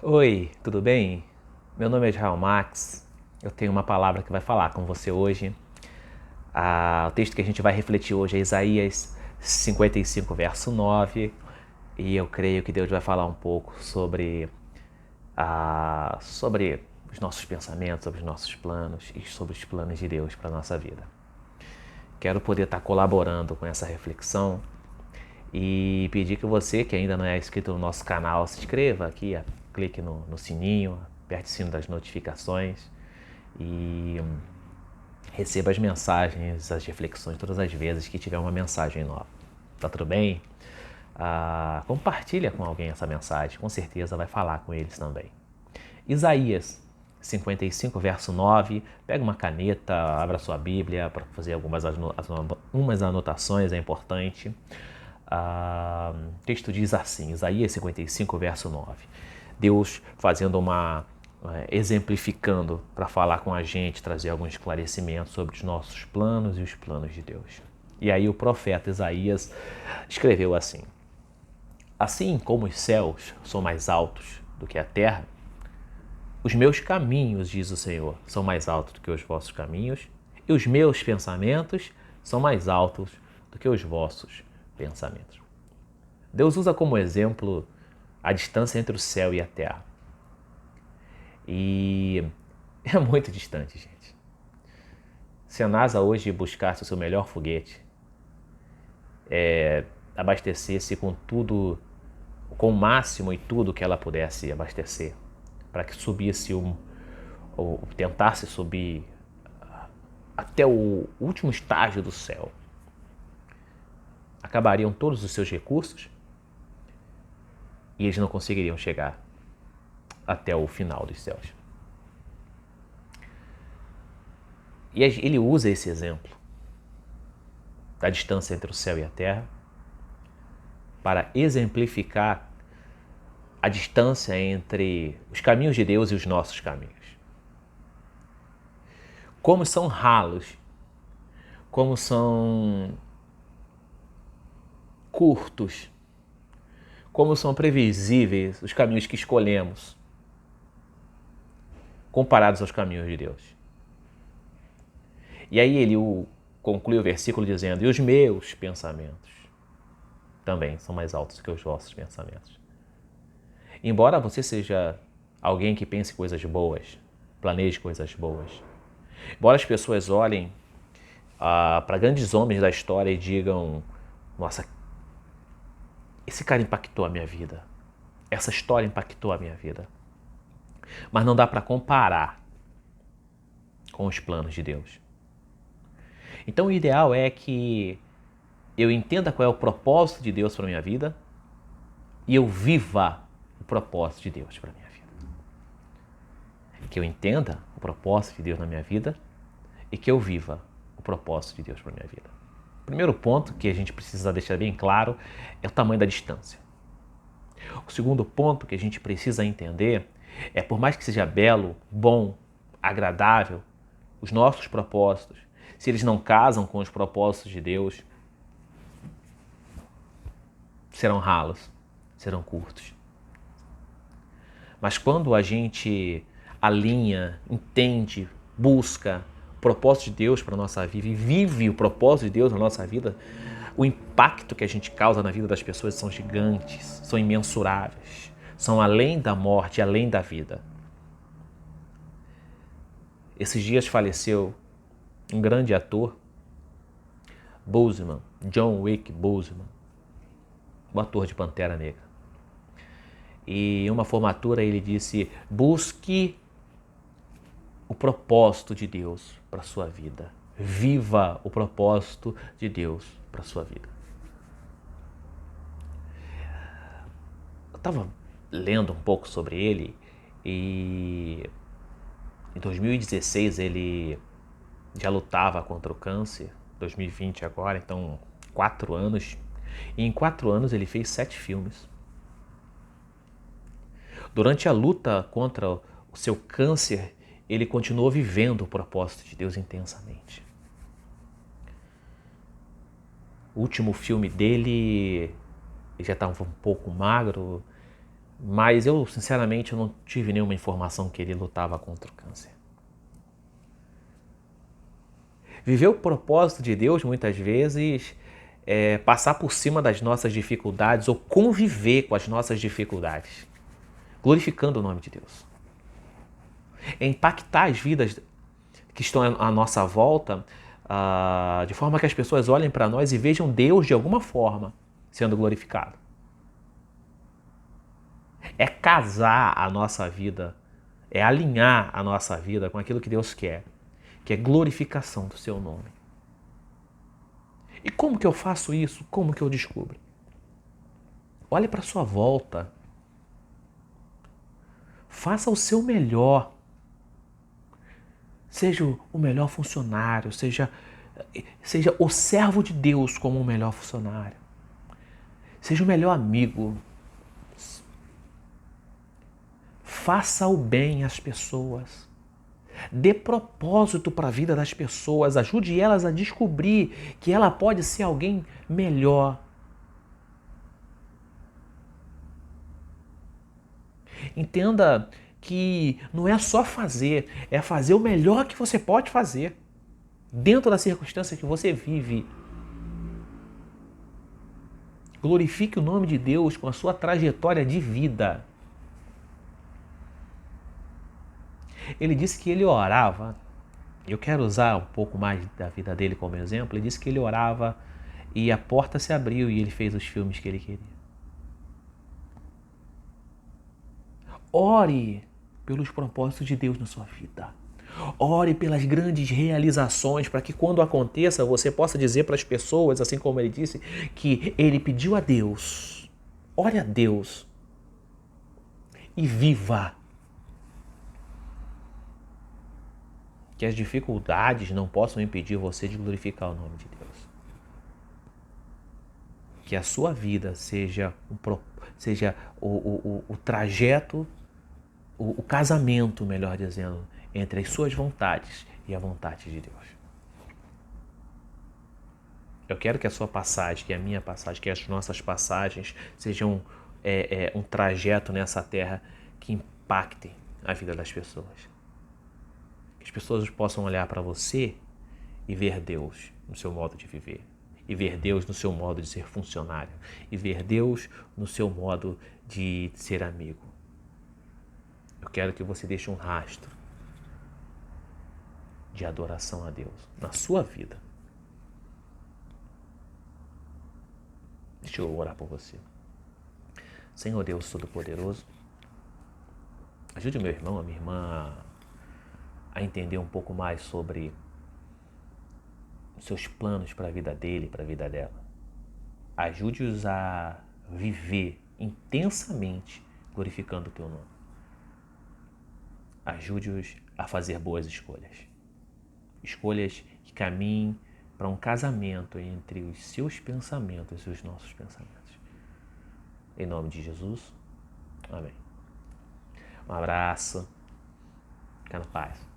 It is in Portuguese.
Oi, tudo bem? Meu nome é Israel Max. Eu tenho uma palavra que vai falar com você hoje. O texto que a gente vai refletir hoje é Isaías 55, verso 9. E eu creio que Deus vai falar um pouco sobre os nossos pensamentos, sobre os nossos planos e sobre os planos de Deus para a nossa vida. Quero poder estar colaborando com essa reflexão e pedir que você, que ainda não é inscrito no nosso canal, se inscreva aqui, clique no sininho, aperte o sino das notificações e receba as mensagens, as reflexões todas as vezes que tiver uma mensagem nova. Tá tudo bem? Compartilha com alguém essa mensagem, com certeza vai falar com eles também. Isaías 55, verso 9. Pega uma caneta, abra sua Bíblia para fazer algumas anotações, é importante. O texto diz assim, Isaías 55, verso 9. Deus fazendo exemplificando para falar com a gente, trazer alguns esclarecimentos sobre os nossos planos e os planos de Deus. E aí o profeta Isaías escreveu assim: Assim como os céus são mais altos do que a terra, os meus caminhos, diz o Senhor, são mais altos do que os vossos caminhos, e os meus pensamentos são mais altos do que os vossos pensamentos. Deus usa como exemplo a distância entre o céu e a terra. E é muito distante, gente. Se a NASA hoje buscasse o seu melhor foguete, abastecesse com tudo, com o máximo e tudo que ela pudesse abastecer, para que subisse ou tentasse subir até o último estágio do céu, acabariam todos os seus recursos e eles não conseguiriam chegar até o final dos céus. E ele usa esse exemplo da distância entre o céu e a terra para exemplificar a distância entre os caminhos de Deus e os nossos caminhos. Como são ralos, como são curtos, como são previsíveis os caminhos que escolhemos comparados aos caminhos de Deus. E aí ele conclui o versículo dizendo: e os meus pensamentos também são mais altos que os vossos pensamentos. Embora você seja alguém que pense coisas boas, planeje coisas boas, embora as pessoas olhem para grandes homens da história e digam: nossa, esse cara impactou a minha vida, essa história impactou a minha vida. Mas não dá para comparar com os planos de Deus. Então o ideal é que eu entenda qual é o propósito de Deus para a minha vida e eu viva o propósito de Deus para a minha vida. Que eu entenda o propósito de Deus na minha vida e que eu viva o propósito de Deus para a minha vida. O primeiro ponto que a gente precisa deixar bem claro é o tamanho da distância. O segundo ponto que a gente precisa entender é, por mais que seja belo, bom, agradável, os nossos propósitos, se eles não casam com os propósitos de Deus, serão ralos, serão curtos. Mas quando a gente alinha, entende, busca o propósito de Deus para a nossa vida e vive o propósito de Deus na nossa vida, o impacto que a gente causa na vida das pessoas são gigantes, são imensuráveis, são além da morte, além da vida. Esses dias faleceu um grande ator, Boseman, John Wick Boseman, o ator de Pantera Negra. E em uma formatura ele disse: busque o propósito de Deus para a sua vida. Viva o propósito de Deus para a sua vida. Eu estava lendo um pouco sobre ele e em 2016 ele já lutava contra o câncer, 2020 agora, então 4 anos. E em 4 anos ele fez 7 filmes. Durante a luta contra o seu câncer, ele continuou vivendo o propósito de Deus intensamente. O último filme dele, ele já estava um pouco magro, Mas eu, sinceramente, eu não tive nenhuma informação que ele lutava contra o câncer. Viver o propósito de Deus, muitas vezes, é passar por cima das nossas dificuldades ou conviver com as nossas dificuldades, glorificando o nome de Deus. É impactar as vidas que estão à nossa volta, de forma que as pessoas olhem para nós e vejam Deus de alguma forma sendo glorificado. É casar a nossa vida, é alinhar a nossa vida com aquilo que Deus quer, que é glorificação do seu nome. E como que eu faço isso? Como que eu descubro? Olhe para a sua volta. Faça o seu melhor. Seja o melhor funcionário, seja o servo de Deus como o melhor funcionário. Seja o melhor amigo. Faça o bem às pessoas. Dê propósito para a vida das pessoas. Ajude elas a descobrir que ela pode ser alguém melhor. Entenda que não é só fazer, é fazer o melhor que você pode fazer, dentro da circunstância que você vive. Glorifique o nome de Deus com a sua trajetória de vida. Ele disse que ele orava, eu quero usar um pouco mais da vida dele como exemplo, ele disse que ele orava e a porta se abriu e ele fez os filmes que ele queria. Ore pelos propósitos de Deus na sua vida. Ore pelas grandes realizações para que quando aconteça você possa dizer para as pessoas, assim como ele disse, que ele pediu a Deus. Ore a Deus e viva. Que as dificuldades não possam impedir você de glorificar o nome de Deus. Que a sua vida seja o trajeto, o casamento, melhor dizendo, entre as suas vontades e a vontade de Deus. Eu quero que a sua passagem, que a minha passagem, que as nossas passagens sejam um trajeto nessa terra que impacte a vida das pessoas. Que as pessoas possam olhar para você e ver Deus no seu modo de viver. E ver Deus no seu modo de ser funcionário. E ver Deus no seu modo de ser amigo. Eu quero que você deixe um rastro de adoração a Deus na sua vida. Deixa eu orar por você. Senhor Deus Todo-Poderoso, ajude o meu irmão, a minha irmã a entender um pouco mais sobre os seus planos para a vida dele, para a vida dela. Ajude-os a viver intensamente glorificando o teu nome. Ajude-os a fazer boas escolhas. Escolhas que caminhem para um casamento entre os seus pensamentos e os nossos pensamentos. Em nome de Jesus, amém. Um abraço, fica na paz.